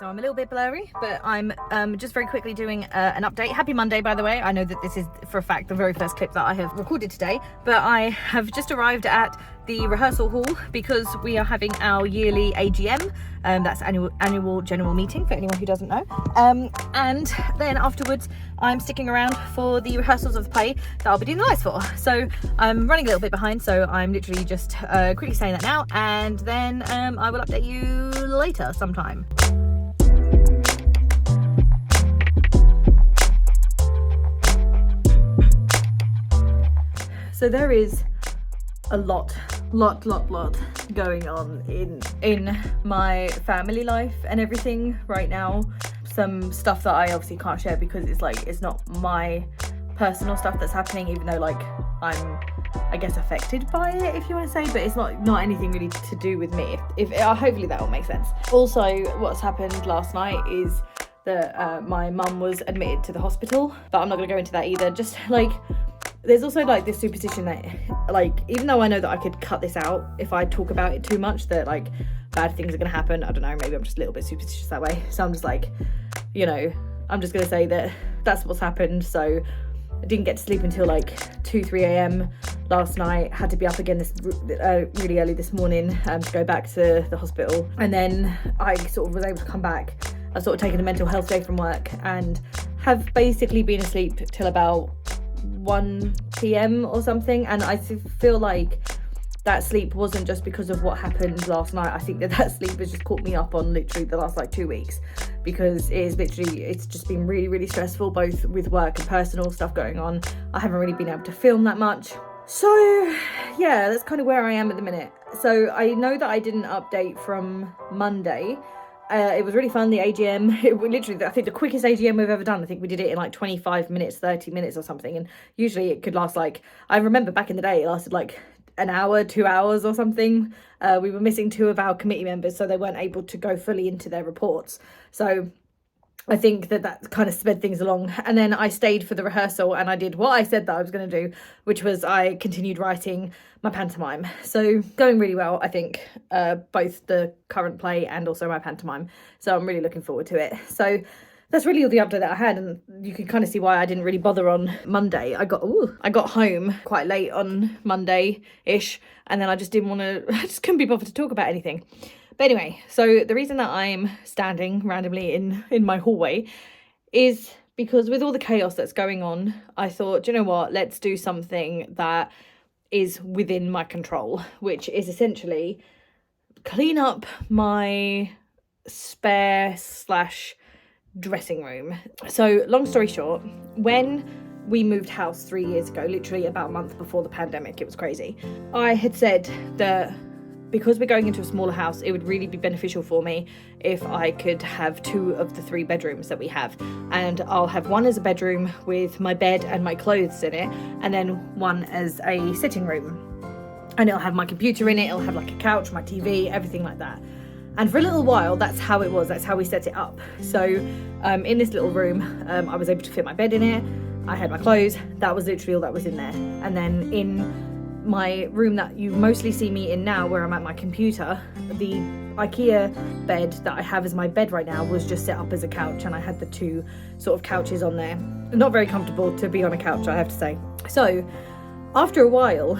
I'm a little bit blurry, but I'm just very quickly doing an update. Happy Monday, by the way. I know that this is for a fact the very first clip that I have recorded today, but I have just arrived at the rehearsal hall because we are having our yearly AGM. That's annual general meeting for anyone who doesn't know. And then afterwards, I'm sticking around for the rehearsals of the play that I'll be doing the lights for. So I'm running a little bit behind, so I'm literally just quickly saying that now, and then I will update you later sometime. So there is a lot going on in my family life and everything right now. Some stuff that I obviously can't share because it's not my personal stuff that's happening, even though I'm, I guess, affected by it, if you want to say, but it's not anything really to do with me. If hopefully that will make sense. Also, what's happened last night is that my mum was admitted to the hospital, but I'm not going to go into that either. Just there's also this superstition that even though I know that I could cut this out if I talk about it too much, that bad things are going to happen. I don't know, maybe I'm just a little bit superstitious that way. So I'm just I'm just going to say that that's what's happened. So I didn't get to sleep until 2-3 a.m. last night. Had to be up again really early this morning to go back to the hospital. And then I sort of was able to come back. I've sort of taken a mental health day from work and have basically been asleep till about 1 p.m. or something. And I feel like that sleep wasn't just because of what happened last night. I think that sleep has just caught me up on literally the last 2 weeks, because it's just been really stressful, both with work and personal stuff going on. I haven't really been able to film that much. So yeah, that's kind of where I am at the minute. So I know that I didn't update from Monday. It was really fun, the AGM. It literally, I think, the quickest AGM we've ever done. I think we did it in 25 minutes, 30 minutes or something. And usually it could last I remember back in the day, it lasted an hour, 2 hours or something. We were missing 2 of our committee members, so they weren't able to go fully into their reports. So I think that kind of sped things along. And then I stayed for the rehearsal and I did what I said that I was going to do, which was I continued writing my pantomime. So going really well, I think, both the current play and also my pantomime. So I'm really looking forward to it. So that's really all the update that I had, and you can kind of see why I didn't really bother on Monday. I got home quite late on Monday-ish, and then I just couldn't be bothered to talk about anything. But anyway, so the reason that I'm standing randomly in my hallway is because with all the chaos that's going on, I thought, you know what, let's do something that is within my control, which is essentially clean up my spare / dressing room. So long story short, when we moved house 3 years ago, literally about a month before the pandemic, it was crazy, I had said that because we're going into a smaller house, it would really be beneficial for me if I could have 2 of the 3 bedrooms that we have. And I'll have one as a bedroom with my bed and my clothes in it, and then one as a sitting room. And it'll have my computer in it, it'll have a couch, my TV, everything like that. And for a little while, that's how it was. That's how we set it up. So in this little room, I was able to fit my bed in it. I had my clothes. That was literally all that was in there. And then in my room that you mostly see me in now, where I'm at my computer, the IKEA bed that I have as my bed right now was just set up as a couch, and I had the 2 sort of couches on there. Not very comfortable to be on a couch, I have to say. So after a while,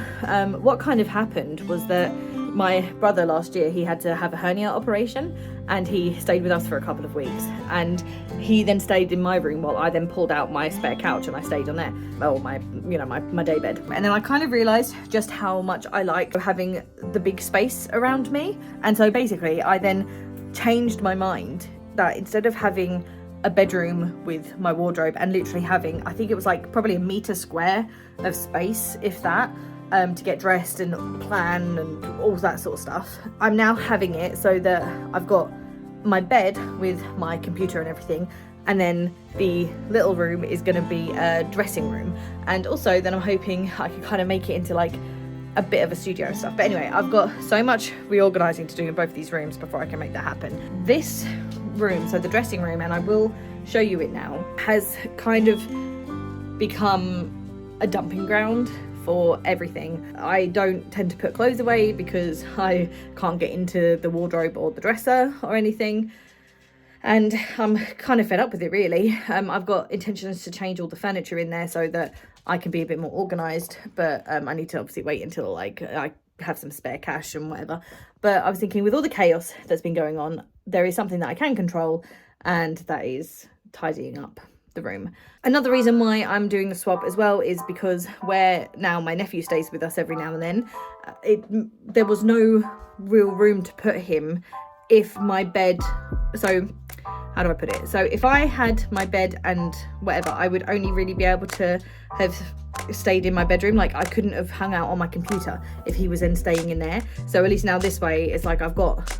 what kind of happened was that my brother last year, he had to have a hernia operation, and he stayed with us for a couple of weeks, and he then stayed in my room while I then pulled out my spare couch and I stayed on there, my day bed. And then I kind of realized just how much I like having the big space around me. And so basically I then changed my mind that instead of having a bedroom with my wardrobe and literally having, I think it was probably a meter square of space, if that, to get dressed and plan and all that sort of stuff, I'm now having it so that I've got my bed with my computer and everything, and then the little room is going to be a dressing room. And also then I'm hoping I can kind of make it into a bit of a studio and stuff. But anyway, I've got so much reorganizing to do in both these rooms before I can make that happen. This room, so the dressing room, and I will show you it now, has kind of become a dumping ground for everything. I don't tend to put clothes away because I can't get into the wardrobe or the dresser or anything. and I'm kind of fed up with it really. I've got intentions to change all the furniture in there so that I can be a bit more organized, but I need to obviously wait until like I have some spare cash and whatever. But I was thinking, with all the chaos that's been going on, there is something that I can control, and that is tidying up the room. Another reason why I'm doing the swap as well is because where now my nephew stays with us every now and then, there was no real room to put him if my bed, so how do I put it? So if I had my bed and whatever, I would only really be able to have stayed in my bedroom. Like I couldn't have hung out on my computer if he was then staying in there. So at least now this way, it's like I've got,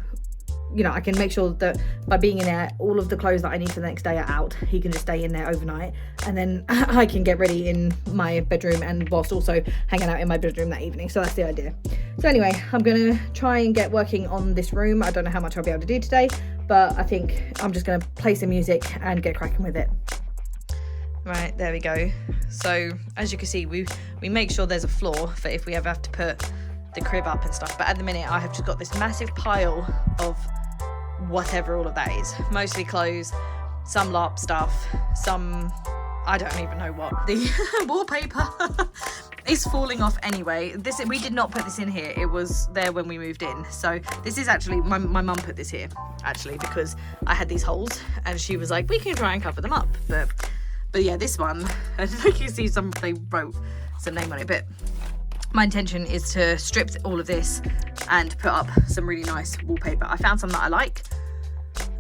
you know, I can make sure that by being in there, all of the clothes that I need for the next day are out. He can just stay in there overnight, and then I can get ready in my bedroom and whilst also hanging out in my bedroom that evening. So that's the idea. So anyway, I'm gonna try and get working on this room. I don't know how much I'll be able to do today, but I think I'm just gonna play some music and get cracking with it. Right, there we go. So as you can see, we make sure there's a floor for if we ever have to put the crib up and stuff, but at the minute I have just got this massive pile of whatever all of that is, mostly clothes, some LARP stuff, some I don't even know what. The wallpaper is falling off anyway. We did not put this in here, it was there when we moved in. So this is actually my mum put this here actually, because I had these holes and she was like, we can try and cover them up, but yeah, this one, I don't know if you can see they wrote some name on it, but my intention is to strip all of this and put up some really nice wallpaper. I found some that I like,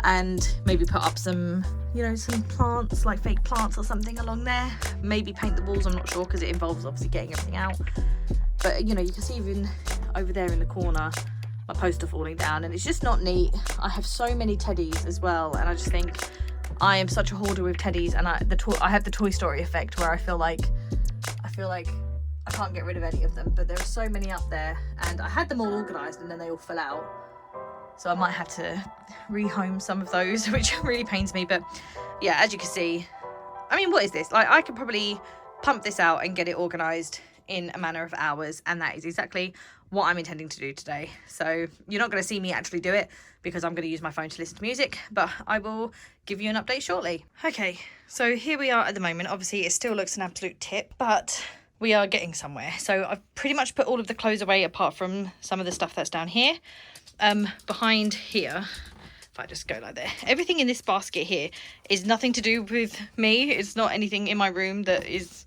and maybe put up some, you know, some plants, like fake plants or something along there. Maybe paint the walls, I'm not sure, because it involves obviously getting everything out. But you know, you can see even over there in the corner, my poster falling down, and it's just not neat. I have so many teddies as well, and I just think I am such a hoarder with teddies, and I have the Toy Story effect where I feel like I can't get rid of any of them, but there are so many up there, and I had them all organised and then they all fell out. So I might have to rehome some of those, which really pains me. But yeah, as you can see, I mean, what is this? Like, I could probably pump this out and get it organised in a matter of hours, and that is exactly what I'm intending to do today. So you're not going to see me actually do it because I'm going to use my phone to listen to music, but I will give you an update shortly. Okay, so here we are at the moment. Obviously it still looks an absolute tip, but we are getting somewhere. So I've pretty much put all of the clothes away apart from some of the stuff that's down here. Behind here, if I just go like there, everything in this basket here is nothing to do with me. It's not anything in my room that is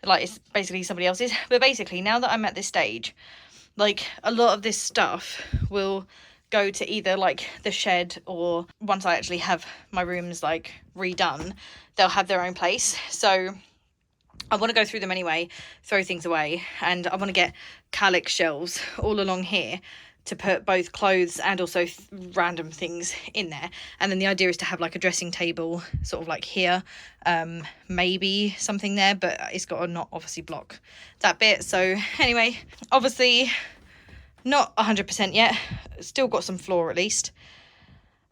like, it's basically somebody else's. But basically, now that I'm at this stage, like a lot of this stuff will go to either like the shed, or once I actually have my rooms like redone, they'll have their own place. So I want to go through them anyway, throw things away, and I want to get Calyx shelves all along here to put both clothes and also random things in there. And then the idea is to have like a dressing table sort of like here, maybe something there, but it's got to not obviously block that bit. So anyway, obviously not 100% yet, still got some floor at least,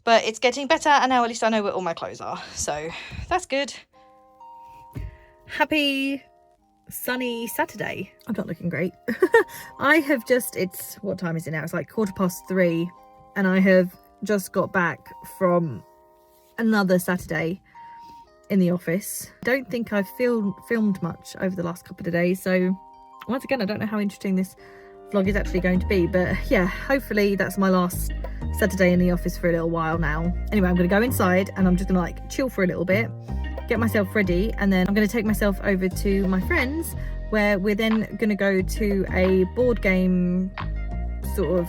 but it's getting better, and now at least I know where all my clothes are, so that's good. Happy sunny Saturday. I'm not looking great. I have just, it's, what time is it now? It's like 3:15, and I have just got back from another Saturday in the office. Don't think I've filmed much over the last couple of days, so once again I don't know how interesting this vlog is actually going to be, but yeah, hopefully that's my last Saturday in the office for a little while now. Anyway, I'm gonna go inside and I'm just gonna like chill for a little bit, get myself ready, and then I'm going to take myself over to my friends, where we're then going to go to a board game sort of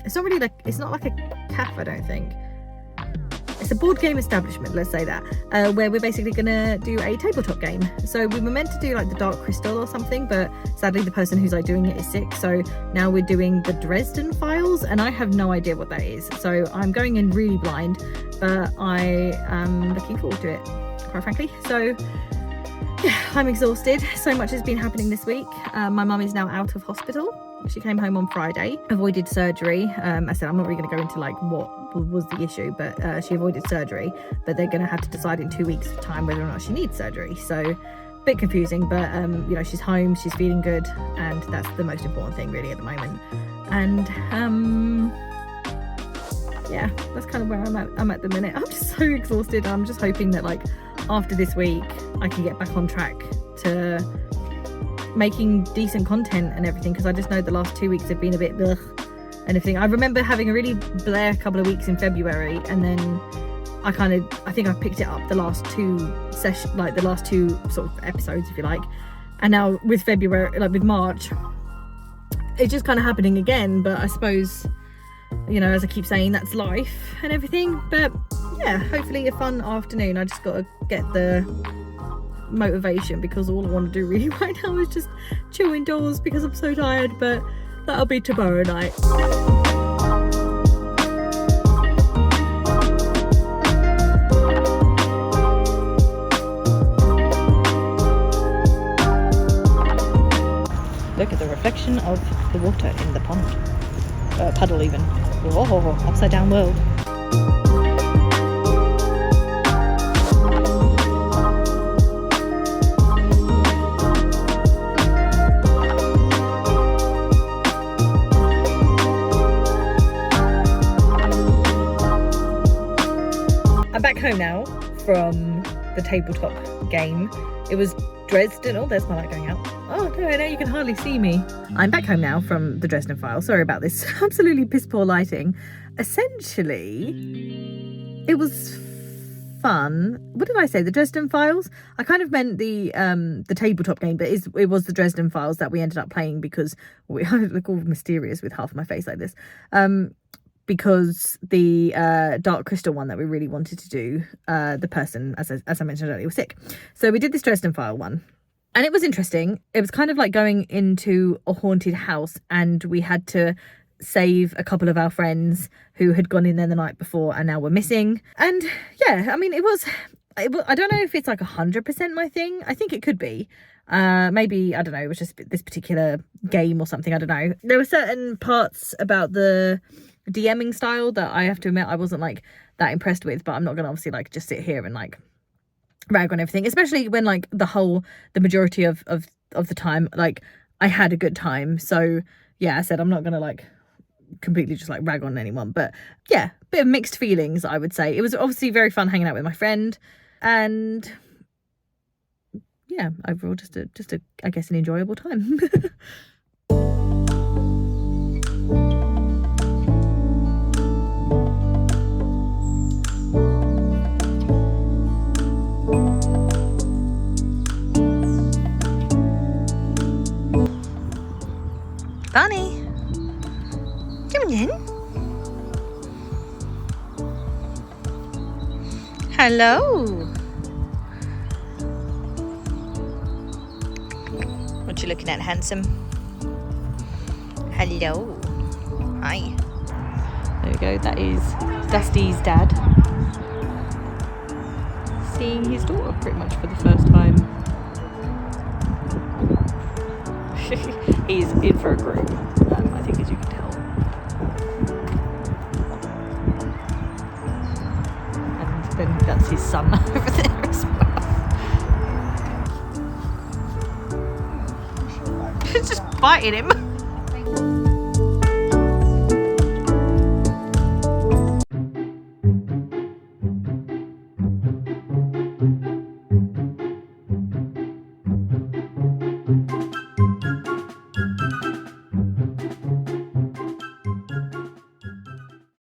it's not really like, it's not like a cafe, I don't think. It's a board game establishment, let's say that, where we're basically going to do a tabletop game. So we were meant to do like the Dark Crystal or something, but sadly the person who's like doing it is sick, so now we're doing the Dresden Files, and I have no idea what that is, so I'm going in really blind, but I am looking forward to it, quite frankly. So yeah, I'm exhausted. So much has been happening this week. My mum is now out of hospital. She came home on Friday, avoided surgery. I said I'm not really going to go into like what was the issue, but she avoided surgery, but they're going to have to decide in 2 weeks' time whether or not she needs surgery. So a bit confusing, but you know, she's home, she's feeling good, and that's the most important thing really at the moment. And yeah, that's kind of where I'm at the minute. I'm just so exhausted. I'm just hoping that like after this week I can get back on track to making decent content and everything, because I just know the last 2 weeks have been a bit ugh and everything. I remember having a really blare couple of weeks in February, and then I think I picked it up the last two sessions, like the last two sort of episodes, if you like. And now with February, like with March, it's just kind of happening again. But I suppose, you know, as I keep saying, that's life and everything. But yeah, hopefully a fun afternoon. I just got to get the motivation, because all I want to do really right now is just chill indoors because I'm so tired. But that'll be tomorrow night. Look at the reflection of the water in the pond. Puddle even. Whoa, upside down world. I'm back home now from the tabletop game. It was Dresden. Oh, there's my light going out. Oh no, you can hardly see me. I'm back home now from the Dresden file. Sorry about this absolutely piss poor lighting. Essentially, it was fun. What did I say? The Dresden files? I kind of meant the tabletop game, but it was the Dresden files that we ended up playing, because I look all mysterious with half of my face like this. Because the Dark Crystal one that we really wanted to do, the person, as I mentioned earlier, was sick. So we did this Dresden file one. And it was interesting. It was kind of like going into a haunted house, and we had to save a couple of our friends who had gone in there the night before and now were missing. And yeah, I mean, it was I don't know if it's like 100% my thing. I think it could be. Maybe, I don't know, it was just this particular game or something. I don't know. There were certain parts about the DMing style that I have to admit I wasn't like that impressed with, but I'm not gonna obviously like just sit here and like rag on everything, especially when like the majority of the time like I had a good time. So yeah, I said I'm not gonna like completely just like rag on anyone, but yeah, bit of mixed feelings, I would say. It was obviously very fun hanging out with my friend, and yeah, overall just a I guess an enjoyable time. Bunny, come in. Hello. What you looking at, handsome? Hello. Hi. There we go. That is Dusty's dad seeing his daughter pretty much for the first time. He's in for a groove, I think, as you can tell. And then that's his son over there as well. It's just biting him.